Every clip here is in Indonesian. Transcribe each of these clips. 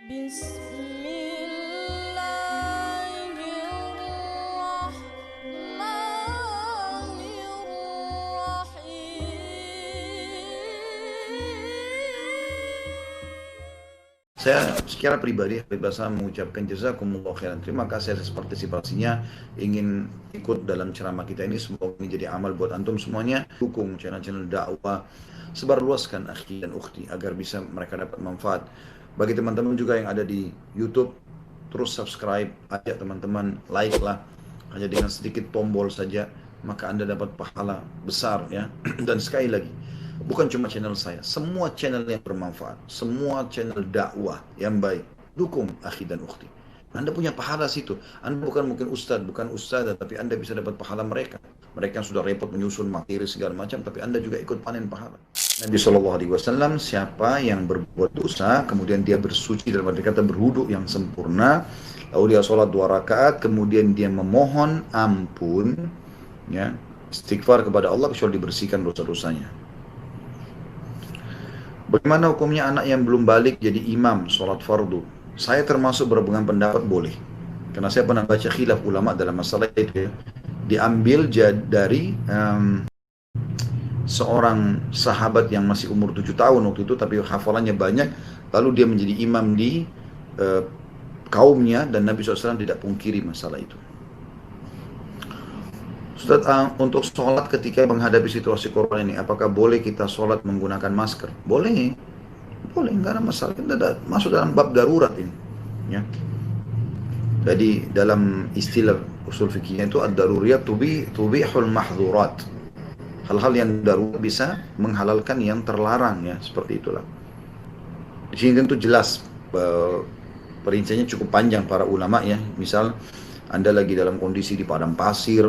Saya secara pribadi Habib Hasan mengucapkan jazakumullah khairan. Terima kasih atas partisipasinya. Ingin ikut dalam ceramah kita ini. Semoga ini jadi amal buat antum semuanya. Dukung channel-channel dakwah. Sebarluaskan akhi dan ukhti agar bisa mereka dapat manfaat. Bagi teman-teman juga yang ada di YouTube, terus subscribe, ajak teman-teman, like lah. Hanya dengan sedikit tombol saja, maka Anda dapat pahala besar ya. Dan sekali lagi, bukan cuma channel saya, semua channel yang bermanfaat, semua channel dakwah yang baik, dukung akhi dan ukhti. Anda punya pahala situ. Anda bukan mungkin ustadz, bukan ustadz, tapi Anda bisa dapat pahala mereka. Mereka yang sudah repot menyusun materi segala macam, tapi Anda juga ikut panen pahala. Nabi SAW, siapa yang berbuat dosa, kemudian dia bersuci dalam arti kata berwudu yang sempurna, lalu dia sholat 2 rakaat, kemudian dia memohon ampun, ya, istighfar kepada Allah, kecuali dibersihkan dosa-dosanya. Bagaimana hukumnya anak yang belum balik jadi imam sholat fardu? Saya termasuk berpegang pendapat boleh. Karena saya pernah baca khilaf ulama dalam masalah itu ya. Diambil dari seorang sahabat yang masih umur 7 tahun waktu itu, tapi hafalannya banyak. Lalu dia menjadi imam di kaumnya, dan Nabi SAW tidak pungkiri masalah itu. Ustaz, untuk sholat ketika menghadapi situasi corona ini, apakah boleh kita sholat menggunakan masker? Boleh, boleh, nggak ada masalah. Kita masuk dalam bab darurat ini, ya. Jadi dalam istilah usul fikihnya itu ad-daruriyat tubihul mahdhurat. Hal-hal yang darurat bisa menghalalkan yang terlarang, ya, seperti itulah. Di sini tentu jelas perinciannya cukup panjang para ulama ya. Misal Anda lagi dalam kondisi di padang pasir,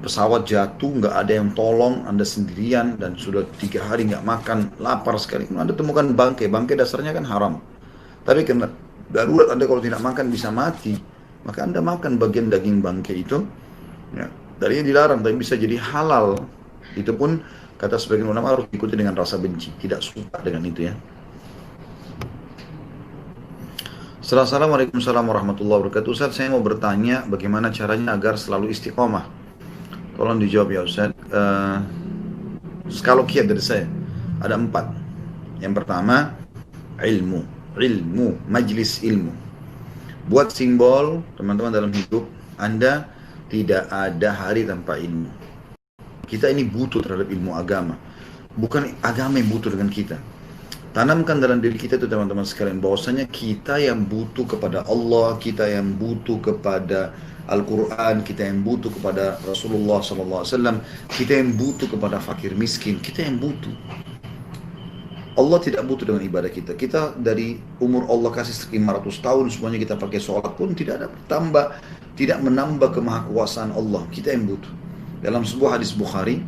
pesawat jatuh, nggak ada yang tolong, Anda sendirian dan sudah 3 hari nggak makan, lapar sekali, Anda temukan bangkai dasarnya kan haram. Tapi karena darurat Anda kalau tidak makan bisa mati, maka Anda makan bagian daging bangkai itu, ya. Tadinya dilarang, tapi bisa jadi halal. Itu pun kata sebagian ulama harus diikuti dengan rasa benci, tidak suka dengan itu ya. Assalamualaikum warahmatullahi wabarakatuh. Ustaz, saya mau bertanya bagaimana caranya agar selalu istiqomah. Tolong dijawab ya Ustaz. Kalau kiat dari saya ada 4. Yang pertama, ilmu, majlis ilmu. Buat simbol teman-teman dalam hidup Anda, tidak ada hari tanpa ilmu. Kita ini butuh terhadap ilmu agama, bukan agama yang butuh dengan kita. Tanamkan dalam diri kita itu teman-teman sekalian, bahwasanya kita yang butuh kepada Allah, kita yang butuh kepada Al-Quran, kita yang butuh kepada Rasulullah SAW, kita yang butuh kepada fakir miskin, kita yang butuh. Allah tidak butuh dengan ibadah kita. Kita dari umur Allah kasih 500 tahun, semuanya kita pakai sholat pun tidak ada bertambah, tidak menambah kemahakuasaan Allah. Kita yang butuh. Dalam sebuah hadis Bukhari,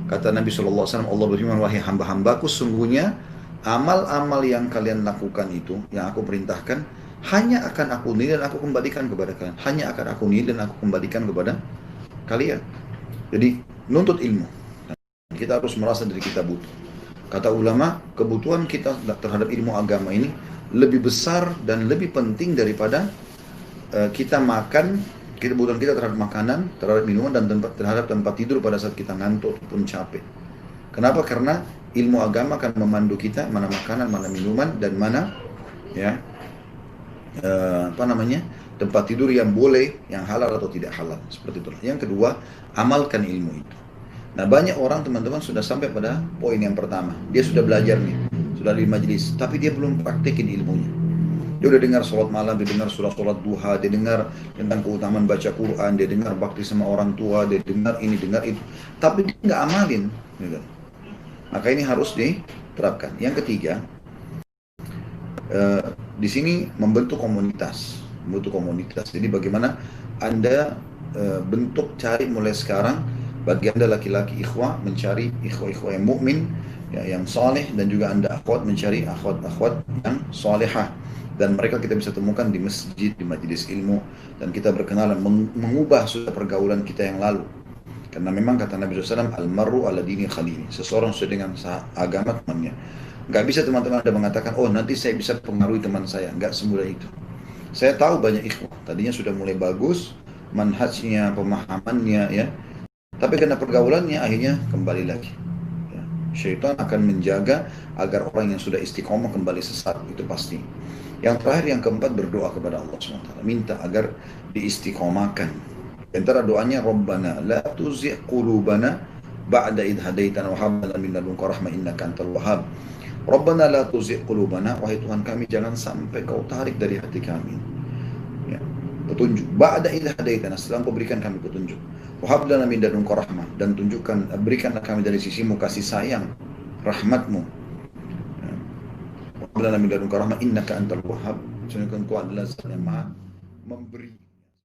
kata Nabi SAW, Allah berfirman, wahai hamba-hambaku, sungguhnya amal-amal yang kalian lakukan itu, yang aku perintahkan, hanya akan aku nilai dan aku kembalikan kepada kalian. Hanya akan aku nilai dan aku kembalikan kepada kalian. Jadi, nuntut ilmu. Kita harus merasa diri kita butuh. Kata ulama, kebutuhan kita terhadap ilmu agama ini lebih besar dan lebih penting daripada kita makan, kebutuhan kita terhadap makanan, terhadap minuman, dan terhadap tempat tidur pada saat kita ngantuk ataupun capek. Kenapa? Karena ilmu agama akan memandu kita mana makanan, mana minuman, dan mana ya tempat tidur yang boleh, yang halal atau tidak halal, seperti itulah. Yang kedua, amalkan ilmu itu. Nah, banyak orang teman-teman sudah sampai pada poin yang pertama, dia sudah belajar nih, sudah di majelis, tapi dia belum praktekin ilmunya. Dia udah dengar sholat malam, dia dengar sholat duha, dia dengar tentang keutamaan baca Quran, dia dengar bakti sama orang tua, dia dengar ini, dengar itu, tapi dia nggak amalin, gitu. Maka ini harus diterapkan. Yang ketiga, di sini membentuk komunitas. Jadi bagaimana Anda bentuk, cari mulai sekarang, bagi Anda laki-laki ikhwah mencari ikhwah yang mukmin, ya, yang saleh, dan juga Anda akhwat mencari akhwat yang salehah. Dan mereka kita bisa temukan di masjid, di majelis ilmu, dan kita berkenalan, mengubah sudah pergaulan kita yang lalu. Karena memang kata Nabi SAW, al-marru ala dini khalili, seseorang sesuai dengan agama temannya. Nggak bisa teman-teman Anda mengatakan, oh nanti saya bisa pengaruhi teman saya. Nggak semudah itu. Saya tahu banyak ikhwah, tadinya sudah mulai bagus, manhajnya, pemahamannya ya. Tapi karena pergaulannya akhirnya kembali lagi. Ya. Syaitan akan menjaga agar orang yang sudah istiqomah kembali sesat, itu pasti. Yang terakhir, yang keempat, berdoa kepada Allah SWT. Minta agar diistiqomahkan. Di antara doanya, Rabbana la tuzigh qulubana ba'da idh hadaitana wa hab lana min ladunka rahmah innaka antal wahhab. Rabbana la tuzigh qulubana, wahai Tuhan kami, jangan sampai kau tarik dari hati kami. Ya. Petunjuk. Ba'da idh hadaitana, setelah kau berikan kami petunjuk. Wa hab lana min ladunka rahmah, dan tunjukkan, berikanlah kami dari sisimu kasih sayang, rahmatmu. Rabbana min ladunka rahmah innaka antal wahhab. Sungguh engkau adalah zat yang maha memberi.